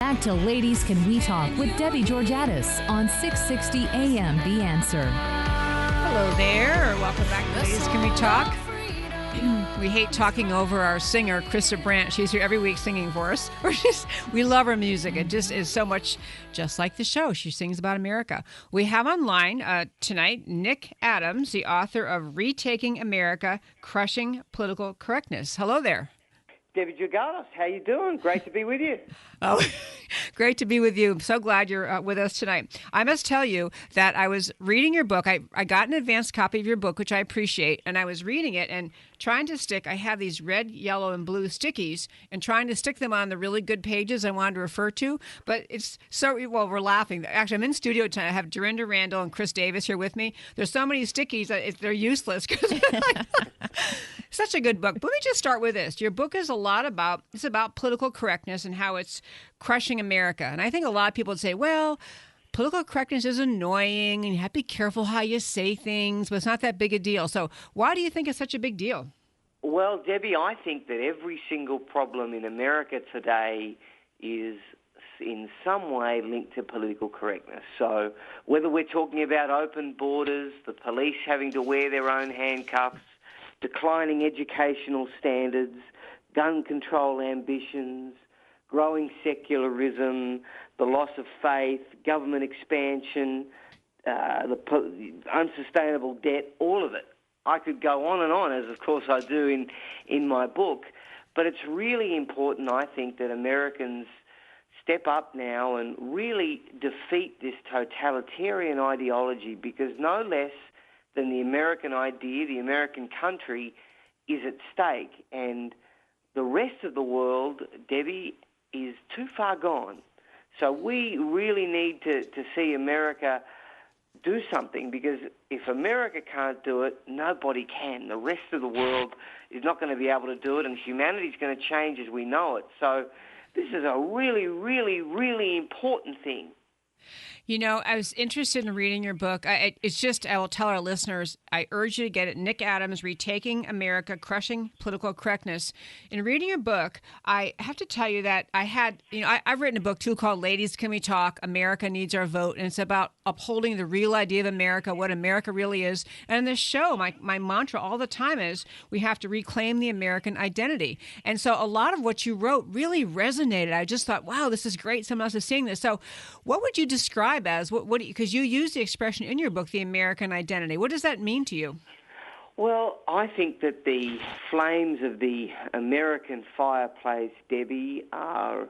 Back to Ladies Can We Talk with Debbie Georgatos on 660 AM The Answer. Hello there. Welcome back to Ladies Can We Talk. We hate talking over our singer, Krista Brandt. She's here every week singing for us. We love her music. It just is so much just like the show. She sings about America. We have online tonight Nick Adams, the author of Retaking America, Crushing Political Correctness. Hello there. Debbie Georgatos, how you doing? Great to be with you. Oh, great to be with you. I'm so glad you're with us tonight. I must tell you that I was reading your book. I got an advanced copy of your book, which I appreciate, and I was reading it and trying to stick. I have these red, yellow, and blue stickies and trying to stick them on the really good pages I wanted to refer to, but it's so, well, we're laughing. Actually, I'm in studio tonight. I have Dorinda Randall and Chris Davis here with me. There's so many stickies that they're useless. Such a good book. But let me just start with this. Your book is it's about political correctness and how it's crushing America. And I think a lot of people would say, well, political correctness is annoying and you have to be careful how you say things, but it's not that big a deal. So why do you think it's such a big deal? Well, Debbie, I think that every single problem in America today is in some way linked to political correctness. So whether we're talking about open borders, the police having to wear their own handcuffs, declining educational standards, gun control ambitions, growing secularism, the loss of faith, government expansion, the unsustainable debt, all of it. I could go on, as of course I do in my book, but it's really important, I think, that Americans step up now and really defeat this totalitarian ideology, because no less than the American idea, the American country, is at stake. And the rest of the world, Debbie, is too far gone. So we really need to see America do something, because if America can't do it, nobody can. The rest of the world is not going to be able to do it, and humanity is going to change as we know it. So this is a really, really, really important thing. You know, I was interested in reading your book. I will tell our listeners, I urge you to get it. Nick Adams, Retaking America, Crushing Political Correctness. In reading your book, I have to tell you that I've written a book too called Ladies Can We Talk? America Needs Our Vote. And it's about upholding the real idea of America, what America really is. And in this show, my mantra all the time is we have to reclaim the American identity. And so a lot of what you wrote really resonated. I just thought, wow, this is great. Someone else is seeing this. So what would you describe as, because you use the expression in your book, the American identity. What does that mean to you? Well, I think that the flames of the American fireplace, Debbie, are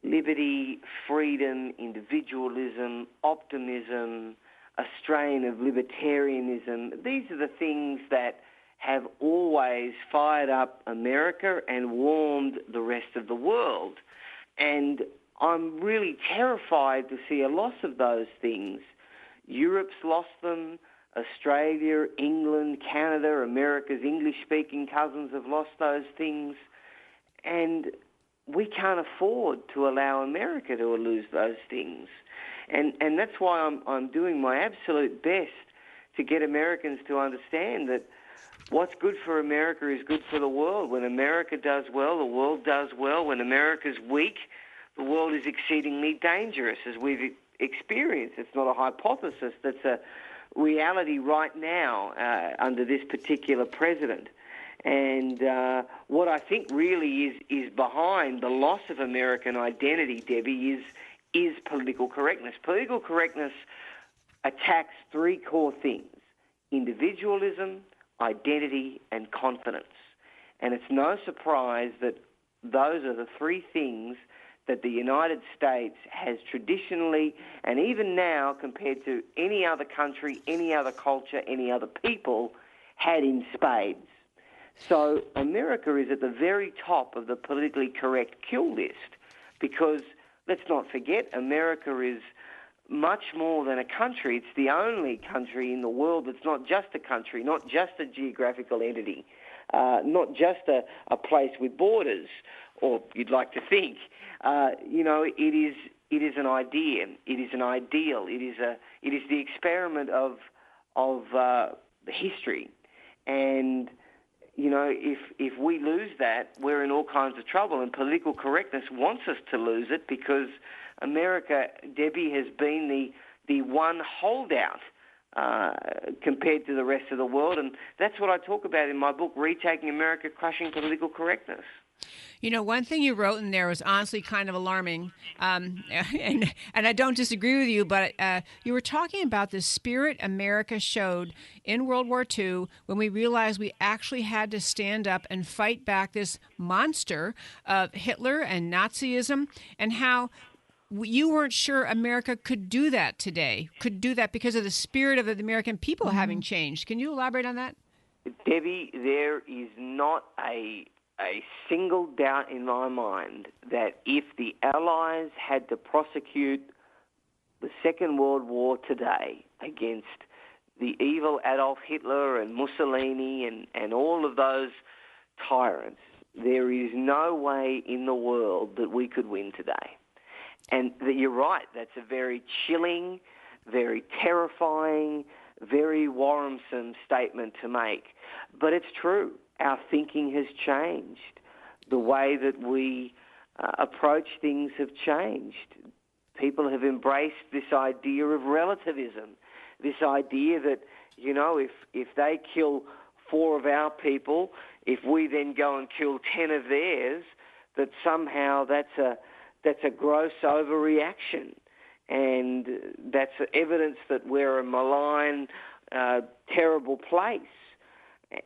liberty, freedom, individualism, optimism, a strain of libertarianism. These are the things that have always fired up America and warmed the rest of the world. And I'm really terrified to see a loss of those things. Europe's lost them. Australia, England, Canada, America's English-speaking cousins have lost those things. And we can't afford to allow America to lose those things. And that's why I'm doing my absolute best to get Americans to understand that what's good for America is good for the world. When America does well, the world does well. When America's weak, the world is exceedingly dangerous, as we've experienced. It's not a hypothesis. That's a reality right now under this particular president. And what I think really is behind the loss of American identity, Debbie, is political correctness. Political correctness attacks three core things: individualism, identity, and confidence. And it's no surprise that those are the three things that the United States has traditionally, and even now compared to any other country, any other culture, any other people, had in spades. So America is at the very top of the politically correct kill list, because let's not forget, America is much more than a country. It's the only country in the world that's not just a country, not just a geographical entity, not just a place with borders, or you'd like to think. It is an idea. It is an ideal. It is the experiment of history, and if we lose that, we're in all kinds of trouble, and political correctness wants us to lose it because America, Debbie, has been the one holdout compared to the rest of the world, and that's what I talk about in my book, Retaking America, Crushing Political Correctness. One thing you wrote in there was honestly kind of alarming, and I don't disagree with you, but you were talking about the spirit America showed in World War II when we realized we actually had to stand up and fight back this monster of Hitler and Nazism, and how you weren't sure America could do that today, could do that because of the spirit of the American people having changed. Can you elaborate on that? Debbie, there is not a single doubt in my mind that if the Allies had to prosecute the Second World War today against the evil Adolf Hitler and Mussolini and all of those tyrants, there is no way in the world that we could win today. And you're right, that's a very chilling, very terrifying, very worrisome statement to make. But it's true. Our thinking has changed. The way that we approach things have changed. People have embraced this idea of relativism, this idea that, if they kill 4 of our people, if we then go and kill 10 of theirs, that somehow that's a gross overreaction. And that's evidence that we're a malign, terrible place.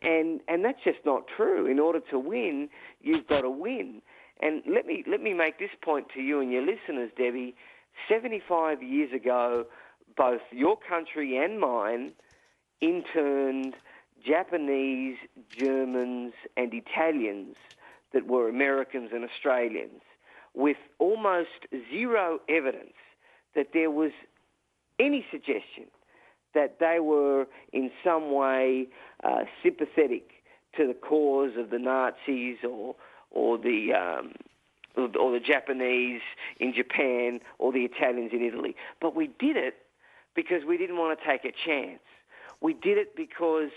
And that's just not true. In order to win, you've got to win. And let me make this point to you and your listeners, Debbie. 75 years ago, both your country and mine interned Japanese, Germans, and Italians that were Americans and Australians with almost zero evidence that there was any suggestion that they were in some way sympathetic to the cause of the Nazis or the Japanese in Japan or the Italians in Italy. But we did it because we didn't want to take a chance. We did it because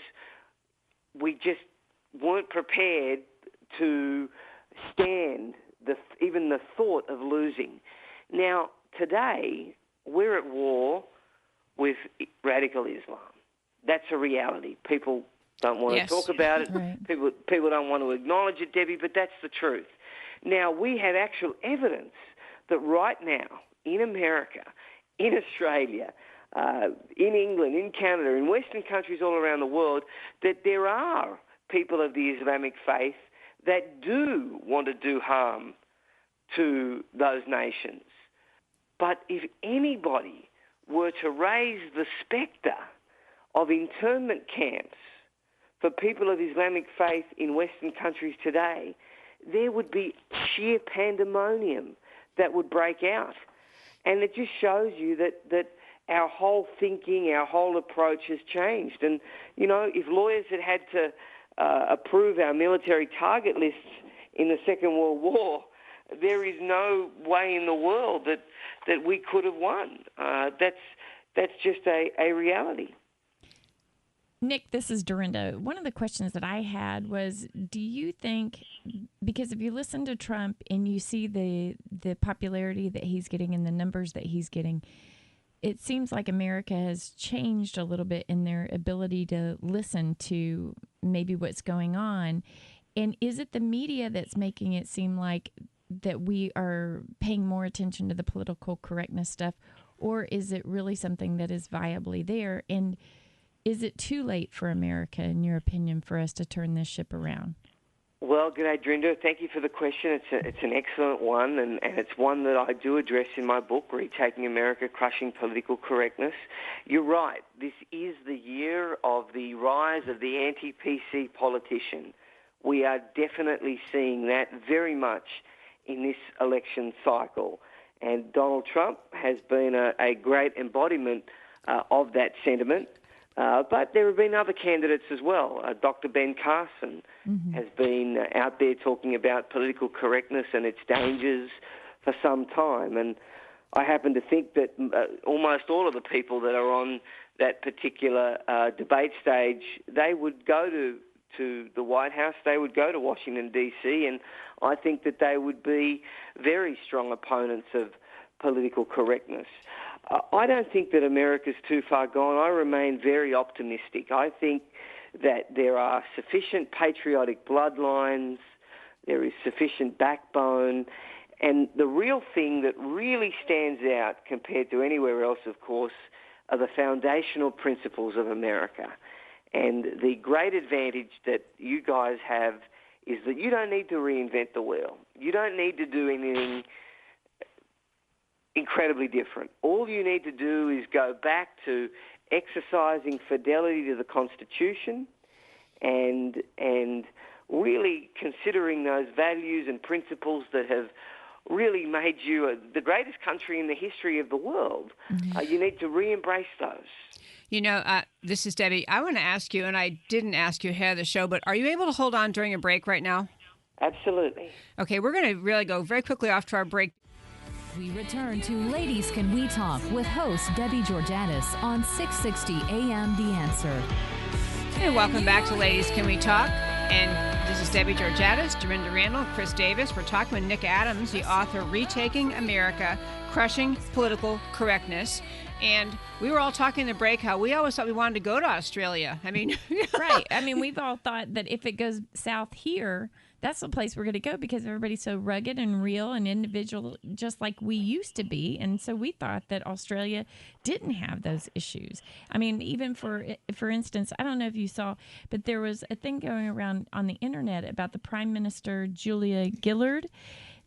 we just weren't prepared to stand even the thought of losing. Now, today, we're at war with radical Islam. That's a reality. People don't want to talk about it. Right. People don't want to acknowledge it, Debbie, but that's the truth. Now, we have actual evidence that right now, in America, in Australia, in England, in Canada, in Western countries all around the world, that there are people of the Islamic faith that do want to do harm to those nations. But if anybody were to raise the spectre of internment camps for people of Islamic faith in Western countries today, there would be sheer pandemonium that would break out. And it just shows you that our whole thinking, our whole approach has changed. And, if lawyers had to approve our military target lists in the Second World War, there is no way in the world that we could have won. That's just a reality. Nick, this is Dorinda. One of the questions that I had was, do you think, because if you listen to Trump and you see the popularity that he's getting and the numbers that he's getting, it seems like America has changed a little bit in their ability to listen to maybe what's going on. And is it the media that's making it seem like that we are paying more attention to the political correctness stuff, or is it really something that is viably there? And is it too late for America, in your opinion, for us to turn this ship around? Well, g'day, Dorinda. Thank you for the question. It's an excellent one, and it's one that I do address in my book, Retaking America, Crushing Political Correctness. You're right. This is the year of the rise of the anti-PC politician. We are definitely seeing that very much in this election cycle. And Donald Trump has been a great embodiment of that sentiment. But there have been other candidates as well. Dr. Ben Carson has been out there talking about political correctness and its dangers for some time. And I happen to think that almost all of the people that are on that particular debate stage, they would go to the White House, they would go to Washington, D.C., and I think that they would be very strong opponents of political correctness. I don't think that America's too far gone. I remain very optimistic. I think that there are sufficient patriotic bloodlines, there is sufficient backbone, and the real thing that really stands out compared to anywhere else, of course, are the foundational principles of America. And the great advantage that you guys have is that you don't need to reinvent the wheel. You don't need to do anything incredibly different. All you need to do is go back to exercising fidelity to the Constitution and really considering those values and principles that have really made you the greatest country in the history of the world. You need to re-embrace those. You know, this is Debbie. I want to ask you, and I didn't ask you ahead of the show, but are you able to hold on during a break right now? Absolutely. Okay, we're going to really go very quickly off to our break. We return to Ladies Can We Talk with host Debbie Georgatos on 660 AM The Answer. And welcome back to Ladies Can We Talk. And this is Debbie Georgatos, Dorinda Randall, Chris Davis. We're talking with Nick Adams, the author of Retaking America, Crushing Political Correctness. And we were all talking in the break how we always thought we wanted to go to Australia. I mean, right. I mean, we've all thought that if it goes south here, that's the place we're going to go because everybody's so rugged and real and individual, just like we used to be. And so we thought that Australia didn't have those issues. I mean, even for instance, I don't know if you saw, but there was a thing going around on the internet about the Prime Minister, Julia Gillard,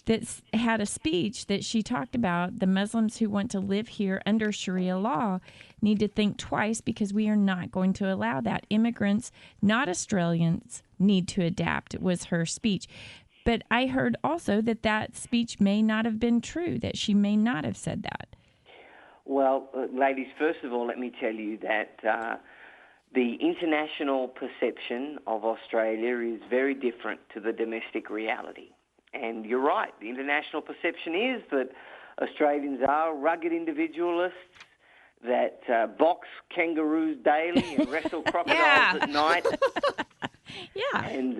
that had a speech that she talked about the Muslims who want to live here under Sharia law need to think twice because we are not going to allow that. Immigrants, not Australians, need to adapt, was her speech. But I heard also that speech may not have been true, that she may not have said that. Well, ladies, first of all, let me tell you that the international perception of Australia is very different to the domestic reality. And you're right, the international perception is that Australians are rugged individualists, that box kangaroos daily and wrestle crocodiles at night. Yeah. And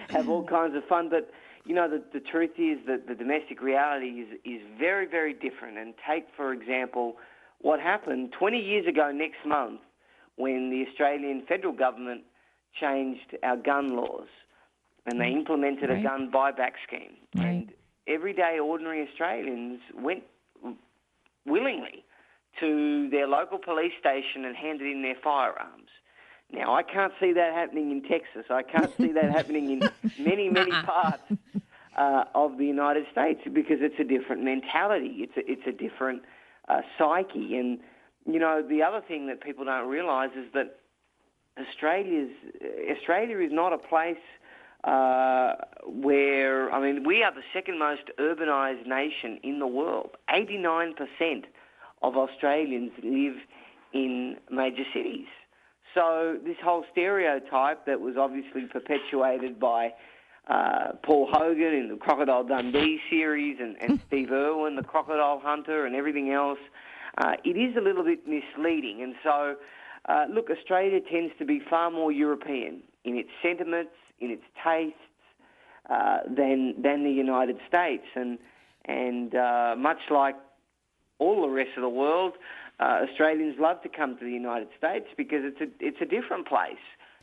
have all kinds of fun. But, you know, the truth is that the domestic reality is very, very different. And take, for example, what happened 20 years ago next month when the Australian federal government changed our gun laws. And they implemented a gun buyback scheme. Right. And everyday ordinary Australians went willingly to their local police station and handed in their firearms. Now, I can't see that happening in Texas. I can't see that happening in many, many parts of the United States because it's a different mentality. It's a different psyche. And, you know, the other thing that people don't realise is that Australia is not a place where, I mean, we are the second most urbanised nation in the world. 89% of Australians live in major cities. So this whole stereotype that was obviously perpetuated by Paul Hogan in the Crocodile Dundee series and Steve Irwin, the crocodile hunter, and everything else, it is a little bit misleading. And so, look, Australia tends to be far more European in its sentiments, in its tastes, than the United States. And much like all the rest of the world, Australians love to come to the United States because it's a different place.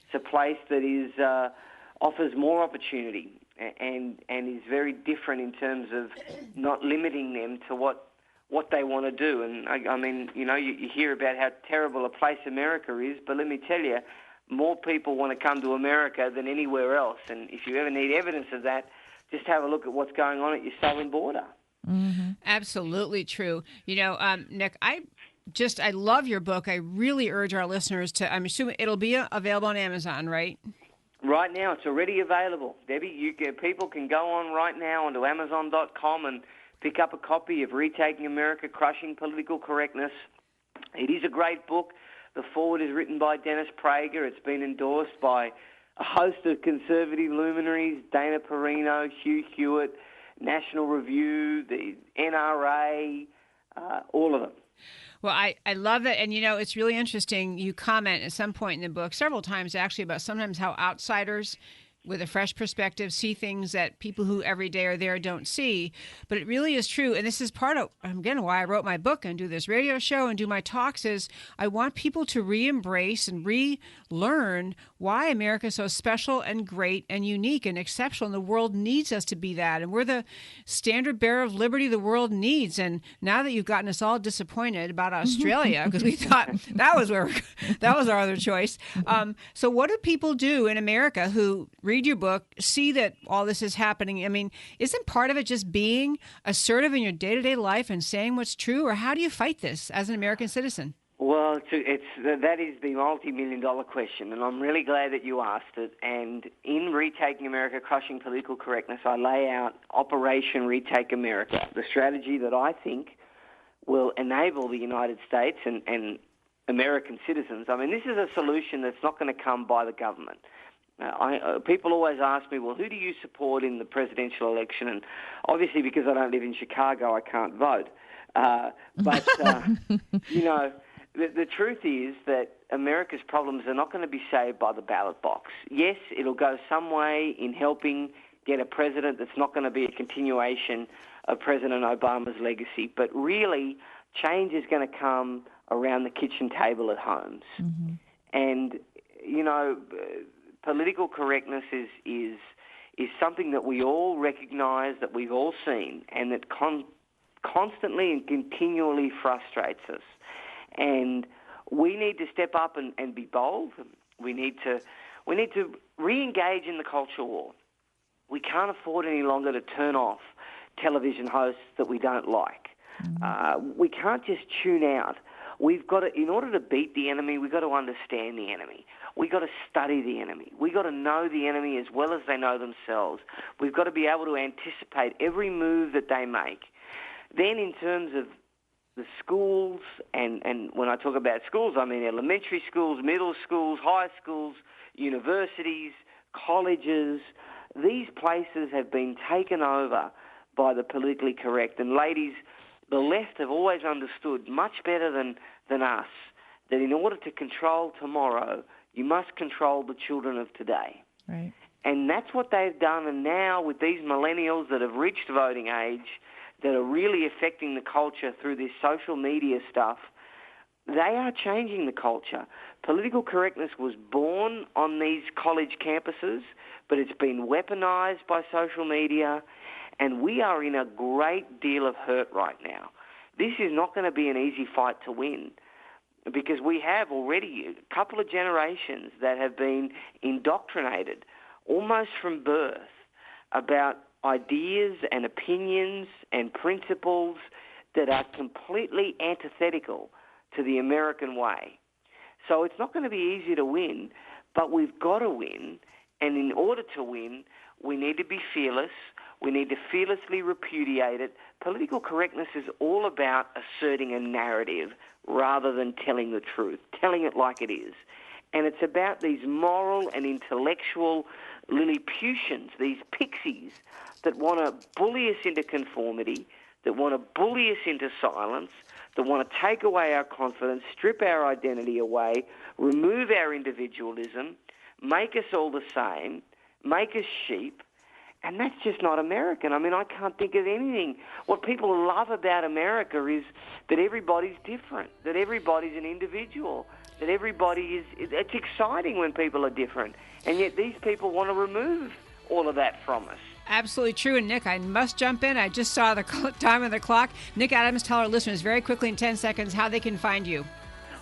It's a place that offers more opportunity and is very different in terms of not limiting them to what they want to do. And I mean, you know, you hear about how terrible a place America is, but let me tell you, more people want to come to America than anywhere else. And if you ever need evidence of that, just have a look at what's going on at your southern border. Mm-hmm. Absolutely true. You know, Nick, I love your book. I really urge our listeners to, I'm assuming it'll be available on Amazon, right? Right now, it's already available. Debbie, people can go on right now onto Amazon.com and pick up a copy of Retaking America, Crushing Political Correctness. It is a great book. The foreword is written by Dennis Prager. It's been endorsed by a host of conservative luminaries, Dana Perino, Hugh Hewitt, National Review, the NRA, all of them. Well, I love it. And, it's really interesting. You comment at some point in the book, several times actually, about sometimes how outsiders with a fresh perspective see things that people who every day are there don't see. But it really is true. And this is part of, again, why I wrote my book and do this radio show and do my talks is I want people to re-embrace and relearn why America is so special and great and unique and exceptional. And the world needs us to be that. And we're the standard bearer of liberty the world needs. And now that you've gotten us all disappointed about Australia, because we thought that was our other choice. So what do people do in America who read your book, see that all this is happening? I mean, isn't part of it just being assertive in your day-to-day life and saying what's true? Or how do you fight this as an American citizen? Well, that is the multi-million-dollar question, and I'm really glad that you asked it. And in Retaking America, Crushing Political Correctness, I lay out Operation Retake America, the strategy that I think will enable the United States and American citizens. I mean, this is a solution that's not going to come by the government. People always ask me, well, who do you support in the presidential election? And obviously, because I don't live in Chicago, I can't vote. But the truth is that America's problems are not going to be saved by the ballot box. Yes, it'll go some way in helping get a president that's not going to be a continuation of President Obama's legacy. But really, change is going to come around the kitchen table at homes. Mm-hmm. And, political correctness is something that we all recognize, that we've all seen, and that constantly and continually frustrates us. And we need to step up and be bold. We need to re-engage in the culture war. We can't afford any longer to turn off television hosts that we don't like. Mm-hmm. We can't just tune out. We've got to, in order to beat the enemy, we've got to understand the enemy. We've got to study the enemy. We've got to know the enemy as well as they know themselves. We've got to be able to anticipate every move that they make. Then in terms of the schools, and when I talk about schools, I mean elementary schools, middle schools, high schools, universities, colleges. These places have been taken over by the politically correct. And ladies, the left have always understood much better than us that in order to control tomorrow, you must control the children of today. Right. And that's what they've done. And now with these millennials that have reached voting age, that are really affecting the culture through this social media stuff, they are changing the culture. Political correctness was born on these college campuses, but it's been weaponized by social media, and we are in a great deal of hurt right now. This is not going to be an easy fight to win, because we have already a couple of generations that have been indoctrinated almost from birth about ideas and opinions and principles that are completely antithetical to the American way. So it's not going to be easy to win, but we've got to win. And in order to win, we need to be fearless. We need to fearlessly repudiate it. Political correctness is all about asserting a narrative rather than telling the truth, telling it like it is. And it's about these moral and intellectual Lilliputians, these pixies that want to bully us into conformity, that want to bully us into silence, that want to take away our confidence, strip our identity away, remove our individualism, make us all the same, make us sheep. And that's just not American. I mean, I can't think of anything. What people love about America is that everybody's different, that everybody's an individual, that everybody is... It's exciting when people are different. And yet these people want to remove all of that from us. Absolutely true. And Nick, I must jump in. I just saw the time on the clock. Nick Adams, tell our listeners very quickly in 10 seconds how they can find you.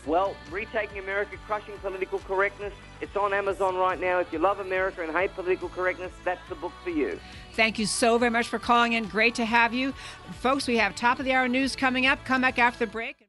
Well, Retaking America, Crushing Political Correctness. It's on Amazon right now. If you love America and hate political correctness, that's the book for you. Thank you so very much for calling in. Great to have you. Folks, we have top of the hour news coming up. Come back after the break.